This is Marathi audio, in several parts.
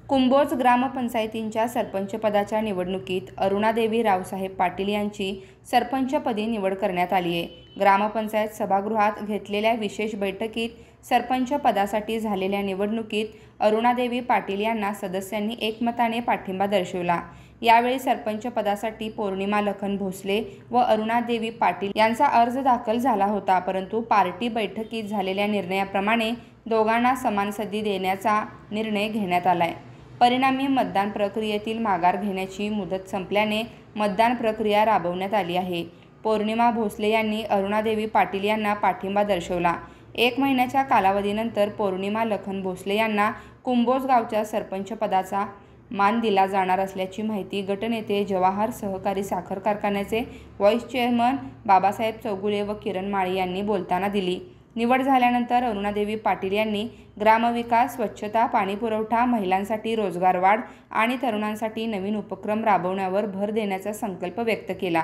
कुंभोज ग्रामपंचायतींच्या सरपंचपदाच्या निवडणुकीत अरुणादेवी रावसाहेब पाटील यांची सरपंचपदी निवड करण्यात आली आहे। ग्रामपंचायत सभागृहात घेतलेल्या विशेष बैठकीत सरपंच पदासाठी झालेल्या निवडणुकीत अरुणादेवी पाटील यांना सदस्यांनी एकमताने पाठिंबा दर्शवला। यावेळी सरपंच पदासाठी पौर्णिमा लखन भोसले व अरुणादेवी पाटील यांचा अर्ज दाखल झाला होता, परंतु पार्टी बैठकीत झालेल्या निर्णयाप्रमाणे दोघांना समान संधी देण्याचा निर्णय घेण्यात आलाय। परिणामी मतदान प्रक्रियेतील माघार घेण्याची मुदत संपल्याने मतदान प्रक्रिया राबवण्यात आली आहे। पौर्णिमा भोसले यांनी अरुणादेवी पाटील यांना पाठिंबा दर्शवला। 1 महिन्याच्या कालावधीनंतर पौर्णिमा लखन भोसले यांना कुंभोज गावच्या सरपंच पदाचा मान दिला जाणार असल्याची माहिती गटनेते जवाहर सहकारी साखर कारखान्याचे व्हाईस चेअरमन बाबासाहेब चौगुले व किरण माळी यांनी बोलताना दिली। निवड झाल्यानंतर अरुणादेवी पाटील यांनी ग्रामविकास, स्वच्छता, पाणीपुरवठा, महिलांसाठी रोजगार वाढ आणि तरुणांसाठी नवीन उपक्रम राबवण्यावर भर देण्याचा संकल्प व्यक्त केला।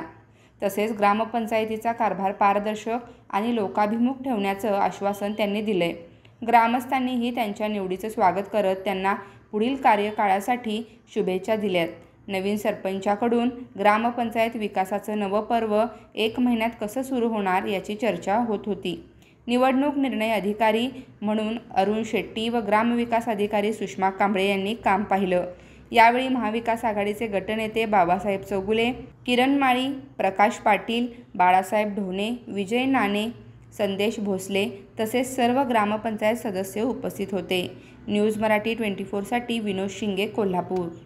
तसेच ग्रामपंचायतीचा कारभार पारदर्शक आणि लोकाभिमुख ठेवण्याचं आश्वासन त्यांनी दिले। ग्रामस्थांनीही त्यांच्या निवडीचं स्वागत करत त्यांना पुढील कार्यकाळासाठी शुभेच्छा दिल्यात। नवीन सरपंचाकडून ग्रामपंचायत विकासाचं नवं पर्व 1 महिन्यात कसं सुरू होणार याची चर्चा होत होती। निवडणूक निर्णय अधिकारी म्हणून अरुण शेट्टी व ग्रामविकास अधिकारी सुषमा कांबळे यांनी काम पाहिलं। यावेळी महाविकास आघाडीचे गटनेते बाबासाहेब चौगुले, किरण माळी, प्रकाश पाटील, बाळासाहेब ढोणे, विजय नाणे, संदेश भोसले तसेच सर्व ग्रामपंचायत सदस्य उपस्थित होते। न्यूज मराठी 24 साठी विनोद शिंगे, कोल्हापूर।